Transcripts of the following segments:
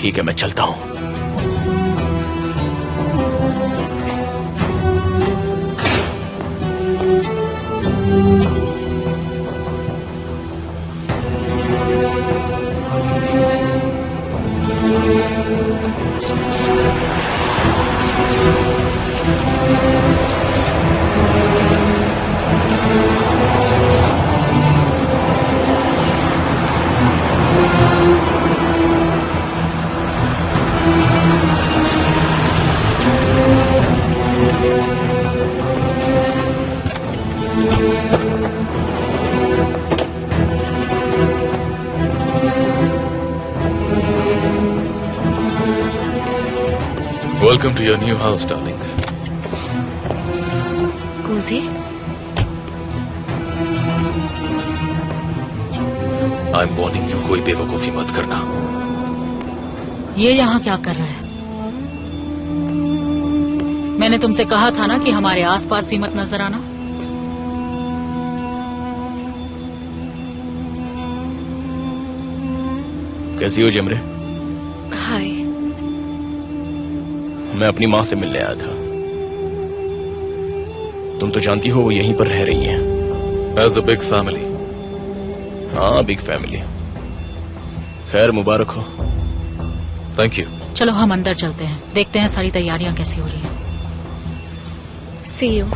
ठीक है, मैं चलता हूं। Welcome to your new house, darling. कूजे, I'm warning you, कोई बेवकूफी मत करना। ये यहाँ क्या कर रहा है? मैंने तुमसे कहा था ना कि हमारे आसपास भी मत नजर आना। कैसी हो जमरे? हाय। मैं अपनी माँ से मिलने आया था। तुम तो जानती हो वो यहीं पर रह रही है। As a big family. हाँ, बिग फैमिली। खैर, मुबारक हो। Thank you. चलो हम अंदर चलते हैं, देखते हैं सारी तैयारियां कैसी हो रही हैं। सी यू।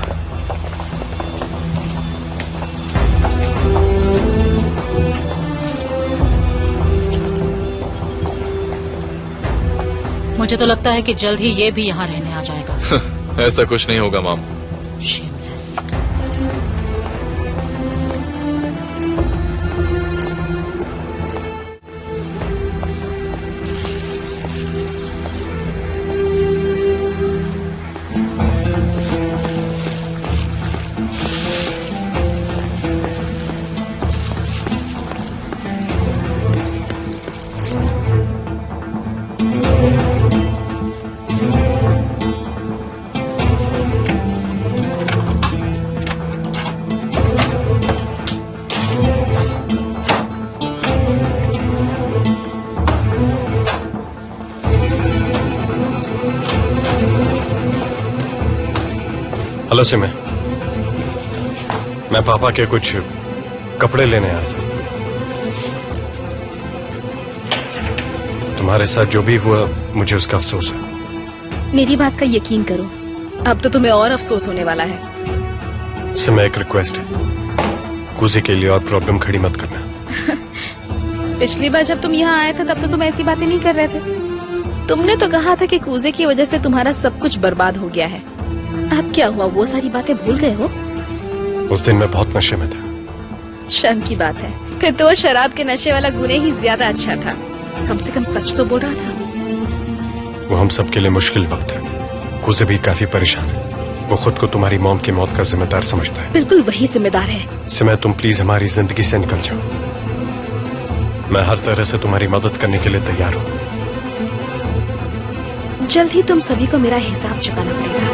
मुझे तो लगता है कि जल्द ही ये भी यहाँ रहने आ जाएगा। ऐसा कुछ नहीं होगा माम। Shameless. हेलो सिमे, मैं पापा के कुछ कपड़े लेने आया था। तुम्हारे साथ जो भी हुआ मुझे उसका अफसोस है। मेरी बात का यकीन करो, अब तो तुम्हें और अफसोस होने वाला है। सिमे, एक रिक्वेस्ट है, कूजी के लिए और प्रॉब्लम खड़ी मत करना। पिछली बार जब तुम यहाँ आए थे तब तो तुम ऐसी बातें नहीं कर रहे थे। तुमने तो कहा था कि कूजे की वजह से तुम्हारा सब कुछ बर्बाद हो गया है। अब क्या हुआ, वो सारी बातें भूल गए हो? उस दिन मैं बहुत नशे में था। शर्म की बात है, फिर तो वो शराब के नशे वाला गुने ही ज्यादा अच्छा था। कम से कम सच तो बोल रहा था। वो हम सबके लिए मुश्किल वक्त है। कूजे भी काफी परेशान है। वो खुद को तुम्हारी मॉम की मौत का जिम्मेदार समझता है। बिल्कुल वही जिम्मेदार है। सिमे, तुम प्लीज हमारी जिंदगी से निकल जाओ। मैं हर तरह से तुम्हारी मदद करने के लिए तैयार हूँ। जल्द ही तुम सभी को मेरा हिसाब चुकाना पड़ेगा।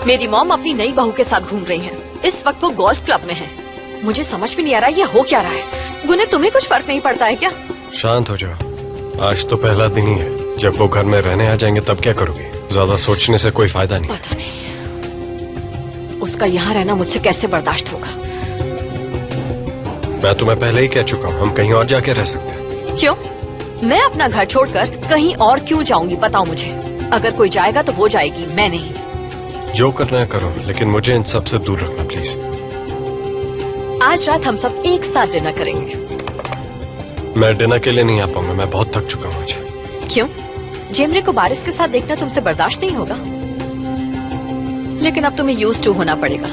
मेरी मॉम अपनी नई बहू के साथ घूम रही हैं। इस वक्त वो गोल्फ क्लब में है। मुझे समझ में नहीं आ रहा ये हो क्या रहा है। गुने, तुम्हें कुछ फर्क नहीं पड़ता है क्या? शांत हो जाओ, आज तो पहला दिन ही है। जब वो घर में रहने आ जाएंगे तब क्या करोगे? ज्यादा सोचने से कोई फायदा नहीं। पता नहीं उसका यहाँ रहना मुझसे कैसे बर्दाश्त होगा। मैं तुम्हें पहले ही कह चुका हूँ, हम कहीं और जाके रह सकते हैं। क्यों? मैं अपना घर छोड़कर कहीं और क्यों जाऊंगी, बताओ मुझे। अगर कोई जाएगा तो वो जाएगी, मैं नहीं। जो करना है करो, लेकिन मुझे इन सब से दूर रखना प्लीज। आज रात हम सब एक साथ डिनर करेंगे। मैं डिनर के लिए नहीं आ पाऊंगा, मैं बहुत थक चुका हूँ मुझे। क्यों? जेमरे को बारिश के साथ देखना तुमसे बर्दाश्त नहीं होगा? लेकिन अब तुम्हें यूज्ड टू होना पड़ेगा,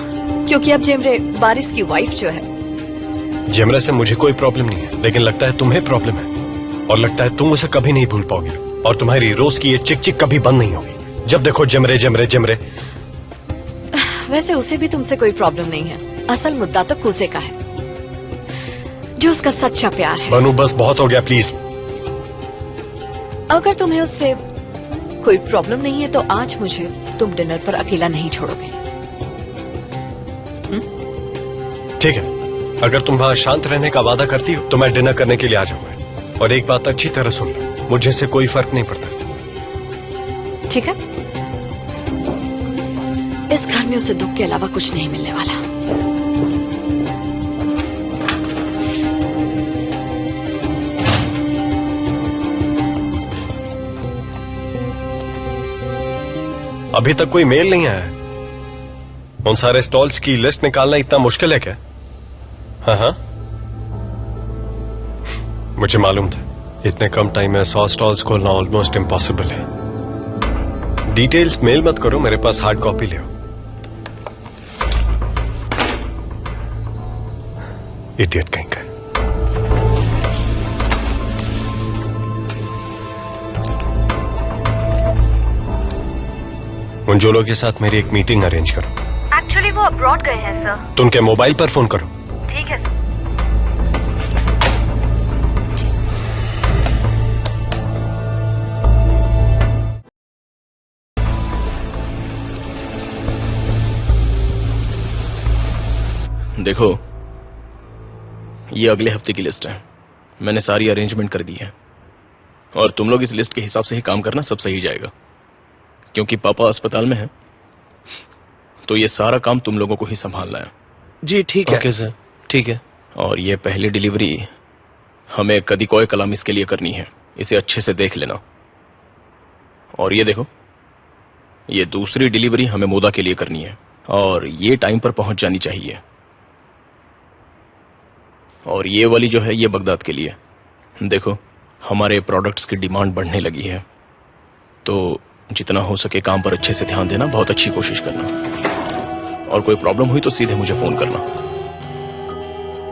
क्योंकि अब जेमरे बारिश की वाइफ जो है। जेमरे से मुझे कोई प्रॉब्लम नहीं है, लेकिन लगता है तुम्हें प्रॉब्लम है, और लगता है तुम उसे कभी नहीं भूल पाओगे, और तुम्हारी रोज की ये चिक चिक कभी बंद नहीं होगी। जब देखो जेमरे जेमरे जेमरे। वैसे उसे भी तुमसे कोई प्रॉब्लम नहीं है। असल मुद्दा तो कूजे का है, जो उसका सच्चा प्यार है। बनू बस बहुत हो गया प्लीज। अगर तुम्हें उससे कोई प्रॉब्लम नहीं है तो आज मुझे तुम डिनर पर अकेला नहीं छोड़ोगे। ठीक है, अगर तुम वहां शांत रहने का वादा करती हो तो मैं डिनर करने के लिए आ जाऊंगा। और एक बात अच्छी तरह सुन लो, मुझे से कोई फर्क नहीं पड़ता। ठीक है, इस घर में उसे दुख के अलावा कुछ नहीं मिलने वाला। अभी तक कोई मेल नहीं आया है। उन सारे स्टॉल्स की लिस्ट निकालना इतना मुश्किल है क्या? हाँ, मुझे मालूम था इतने कम टाइम में 100 स्टॉल्स खोलना ऑलमोस्ट इम्पॉसिबल है। डिटेल्स मेल मत करो, मेरे पास हार्ड कॉपी ले आओ। इडियट कहीं का। उन जोलों के साथ मेरी एक मीटिंग अरेंज करो। एक्चुअली वो अब्रॉड गए हैं सर। तो उनके मोबाइल पर फोन करो। ठीक है सर। देखो, ये अगले हफ्ते की लिस्ट है। मैंने सारी अरेंजमेंट कर दी है, और तुम लोग इस लिस्ट के हिसाब से ही काम करना, सब सही जाएगा। क्योंकि पापा अस्पताल में है, तो ये सारा काम तुम लोगों को ही संभालना है। जी ठीक है। ओके सर, ठीक है। और ये पहली डिलीवरी हमें कदिकोय कलामिस के लिए करनी है, इसे अच्छे से देख लेना। और ये देखो, ये दूसरी डिलीवरी हमें मोदा के लिए करनी है, और ये टाइम पर पहुंच जानी चाहिए। और ये वाली जो है, ये बगदाद के लिए। देखो, हमारे प्रोडक्ट्स की डिमांड बढ़ने लगी है, तो जितना हो सके काम पर अच्छे से ध्यान देना, बहुत अच्छी कोशिश करना। और कोई प्रॉब्लम हुई तो सीधे मुझे फोन करना।